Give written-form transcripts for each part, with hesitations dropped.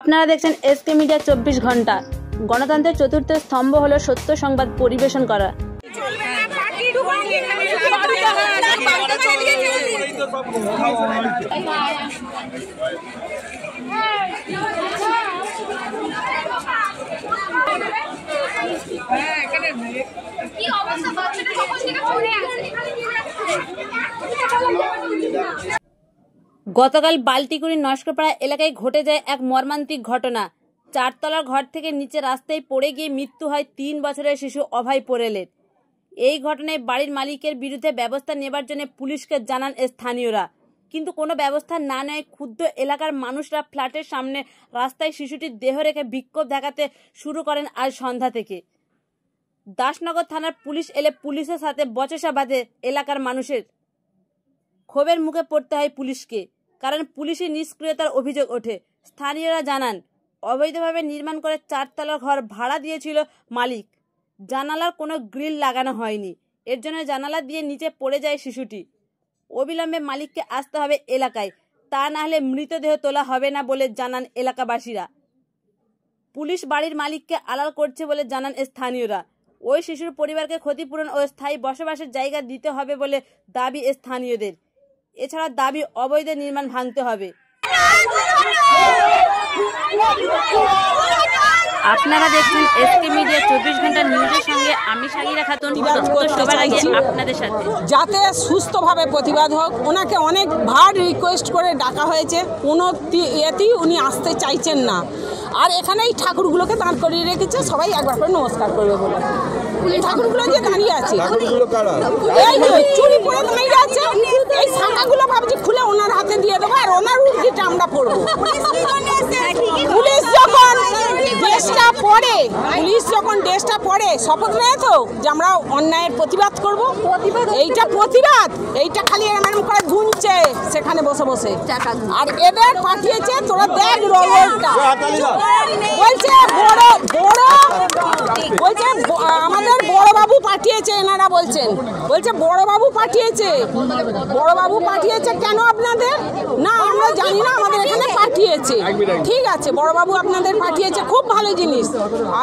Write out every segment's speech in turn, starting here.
আপনারা দেখছেন SK media 24 ঘন্টা। গণতন্ত্রের চতুর্থ স্তম্ভ হলো সত্য সংবাদ পরিবেশন করা। গতকাল বাল্টিকুড়ির নস্করপাড়া এলাকায় ঘটে যায় এক মর্মান্তিক ঘটনা। 4 তলার ঘর থেকে নিচে রাস্তায় পড়ে গিয়ে মৃত্যু হয় 3 বছরের শিশু অভয় পোরেলের। এই ঘটনায় বাড়ির মালিকের বিরুদ্ধে ব্যবস্থা নেবার জন্য পুলিশকে জানান স্থানীয়রা, কিন্তু কোনো ব্যবস্থা না নেয় ক্ষুব্ধ এলাকার মানুষরা ফ্ল্যাটের সামনে রাস্তায় শিশুটির দেহ রেখে বিক্ষোভ দেখাতে শুরু করেন আজ সন্ধ্যা থেকে। দাসনগর থানার পুলিশ এলে পুলিশের সাথে বচসা বাঁধে এলাকার মানুষের। ক্ষোভের মুখে পড়তে হয় পুলিশকে, কারণ পুলিশের নিষ্ক্রিয়তার অভিযোগ ওঠে। স্থানীয়রা জানান, অবৈধভাবে নির্মাণ করে 4 তলার ঘর ভাড়া দিয়েছিল মালিক। জানালার কোনো গ্রিল লাগানো হয়নি, এর জন্য জানালা দিয়ে নিচে পড়ে যায় শিশুটি। অবিলম্বে মালিককে আসতে হবে এলাকায়, তা না হলে মৃতদেহ তোলা হবে না বলে জানান এলাকাবাসীরা। পুলিশ বাড়ির মালিককে আড়াল করছে বলে জানান স্থানীয়রা। ওই শিশুর পরিবারকে ক্ষতিপূরণ ও স্থায়ী বসবাসের জায়গা দিতে হবে বলে দাবি স্থানীয়দের। এছাড়া দাবি অবৈধ নির্মাণ ভাঙতে হবে। আপনারা দেখছেন এসকে মিডিয়া 24 ঘন্টা নিউজের সঙ্গে আমি সাগিরা খাতুন। সবার আগে আপনাদের সাথে যাতে সুস্থভাবে প্রতিবাদ হোক, ওনাকে অনেকবার রিকোয়েস্ট করে ডাকা হয়েছে, কোনো এতেই উনি আসতে চাইছেন না। আর এখানে এই ঠাকুরগুলোকে দাঁড় করিয়ে রেখেছে, সবাই একবার করে নমস্কার করবে বলে। এই ঠাকুরগুলো যে দাঁড়িয়ে আছে, এই চুরি পরে দাঁড়িয়ে আছে, এই শাখাগুলো ভাবছি খুলে ওনার হাতে দিয়ে দেবো, আর ওনার উর্দিটা আমরা পড়বো। পুলিশ যখন দেশটা পড়ে শপথ নেয় তো যে আমরা অন্যায়ের প্রতিবাদ করব, এইটা প্রতিবাদ, এইটা খালি এমন করে গুনছে সেখানে বসে বসে। আর এদের পাঠিয়েছে, তোরা দেখ রোলটা বলছে বলছে আমাদের বড়বাবু পাঠিয়েছে। এনারা বলছে বড়বাবু পাঠিয়েছে কেন আপনাদের? না আমরা জানি না, আমাদের এখানে পাঠিয়েছে। ঠিক আছে, বড়বাবু আপনাদের পাঠিয়েছে, খুব ভালো জিনিস।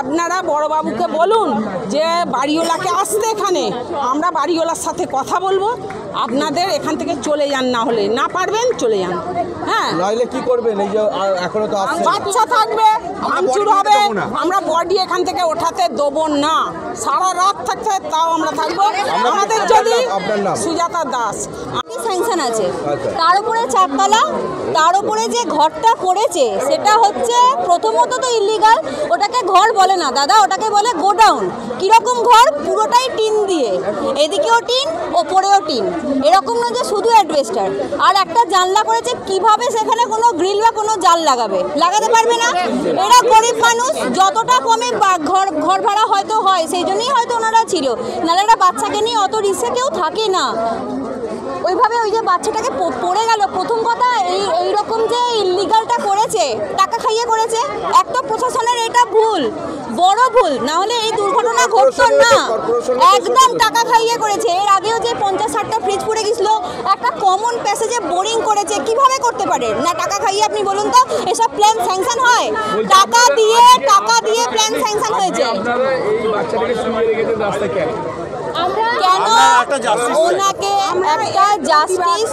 আপনারা বড়বাবুকে বলুন যে বাড়িওয়ালাকে আসতে, এখানে আমরা বাড়িওয়ালার সাথে কথা বলবো, আপনাদের এখান থেকে চলে যান, না হলে না পারবেন চলে যান। হ্যাঁ, নইলে কি করবেন? এই যে এখনো তো বাচ্চা থাকবে, ভাঙচুর হবে, আমরা বডি এখান থেকে ওঠাতে দেবো না। সারা রাত থাকতে তাও আমরা থাকবো। আমাদের যদি সুজাতা দাস স্যাংশন আছে, তার উপরে 4 তলা, তার উপরে যে ঘরটা করেছে সেটা হচ্ছে প্রথমত তো ইলিগাল। ওটাকে ঘর বলে না দাদা, ওটাকে বলে গোডাউন। কিরকম ঘর? পুরোটাই টিন দিয়ে, এদিকেও টিন ওপরেও টিন, এরকম না যে শুধু অ্যাডভেস্টার। আর একটা জানলা করেছে, কিভাবে সেখানে কোনো গ্রিল বা কোনো জাল লাগাতে পারবে না। এরা গরিব মানুষ, যতটা কমে ঘর ভাড়া হয়তো হয়, সেই জন্যই হয়তো ওনারা ছিল, নাহলে একটা বাচ্চাকে নিয়ে অত রিস্কে কেউ থাকে না। ওইভাবে ওই যে বাচ্চাটাকে পড়ে গেল, প্রথম কথা এইরকম যে ইলিগালটা করেছে, টাকা খাইয়ে করেছে। একটা প্রশাসনের এটা ভুল, বড় ভুল, না হলে এই দুর্ঘটনা ঘটতো না। একদম টাকা খাইয়ে করেছে। এর আগেও যে 50-60টা ফ্রিজ পড়ে গেছিল, একটা কমন প্যাসেজে বোরিং করেছে, কিভাবে করতে পারে না টাকা খাইয়ে? আপনি বলুন তো, এসব প্ল্যান স্যাংশন হয়? টাকা দিয়ে প্ল্যান স্যাংশন হয়েছে। কেন ওনাকে একটা জাস্টিস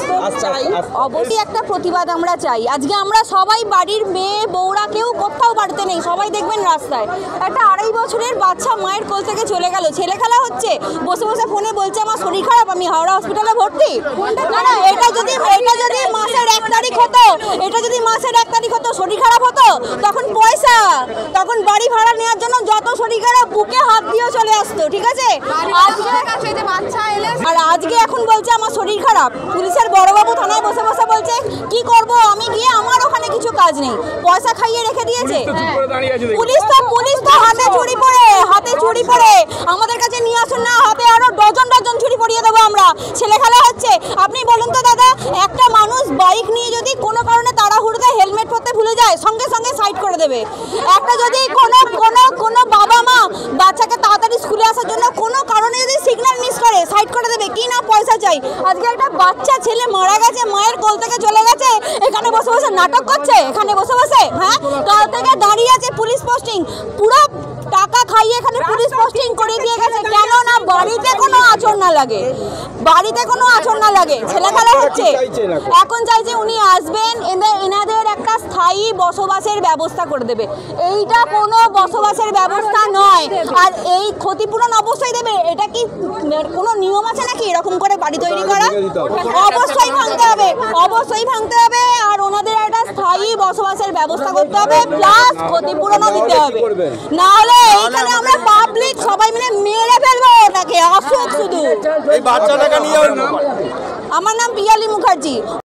অবশ্যই একটা প্রতিবাদ আমরা চাই। আজকে আমরা সবাই বাড়ির মেয়ে বউরা কেউ কোথাও বাড়িতে নেই, সবাই দেখবেন রাস্তায়। একটা 2.5 বছরের বাচ্চা মায়ের কোল থেকে চলে গেল, ছেলে খেলা হচ্ছে, বসে বসে ফোনে বলছে আমার শরীর খারাপ, আমি হাওড়া হসপিটালে ভর্তি। না, এটা যদি মাসের 1 তারিখ হতো, শরীর খারাপ হতো, তখন পয়সা, তখন বাড়ি ভাড়া নেওয়ার জন্য যত শরীর খারাপ বুকে হাত দিয়ে চলে আসতো। ঠিক আছে, আর আজকে এখন বলছে আমার শরীর খারাপ। পুলিশের বড়বাবু থানায় বসে বসে বলছে কি করব আমি গিয়ে, আমার ওখানে কিছু কাজ নেই, পয়সা খাইয়ে রেখে দিয়েছে। পুলিশ তো হাতে চুরি পড়ে আমাদের কাছে নিয়ে আসুন না, হাতে আরো ডজন চুরি পড়িয়ে দেবো আমরা। ছেলে খেলা হচ্ছে। আপনি বলুন তো দাদা, একটা মানুষ বাইক নিয়ে যদি কোনো কারণে তাড়াহুড়োতে হেলমেট পরতে ভুলে যায় সঙ্গে সঙ্গে সাইড করে দেবে। একটা যদি কোনো বাবা মা বাচ্চাকে তাড়াতাড়ি স্কুলে আসার জন্য কোনো কারণে যদি সিগন্যাল মিস করে সাইড করে দেবে, কি না পয়সা চাই। আজকে একটা বাচ্চা ছেলে মারা গেছে, মায়ের কোল থেকে চলে গেছে, এখানে বসে বসে নাটক করছে, এখানে বসে বসে হ্যাঁ কাল থেকে দাঁড়িয়ে আছে পুলিশ পোস্টিং, পুরো টাকা খাইয়ে এখানে পুলিশ পোস্টিং করে দিয়ে গেছে। কেন না বাড়িতে কোনো আচরণ না লাগে, বাড়িতে কোনো আচরণ না লাগে, ছেলেখেলা হচ্ছে। এখন চাইছে উনি আসবেন, এনাদের একটা স্থায়ী বসবাসের ব্যবস্থা করে দেবে। এইটা কোনো বসবাসের ব্যবস্থা নয়, আর এই ক্ষতিপূরণ অবশ্যই দেবে। এটা কি কোনো নিয়ম আছে নাকি এরকম করে বাড়ি তৈরি করা? অবশ্যই ভাঙতে হবে, অবশ্যই ভাঙতে হবে, আর ওনাদের একটা স্থায়ী বসবাসের ব্যবস্থা করতে হবে, প্লাস ক্ষতিপূরণও দিতে হবে। না হলে এইখানে আমরা পাবলিক সবাই মিলে মেরে ফেলবো ওটাকে। আসুক শুধু। এই বাচ্চাটাকে নিয়ে আমার নাম পিয়ালি মুখার্জি।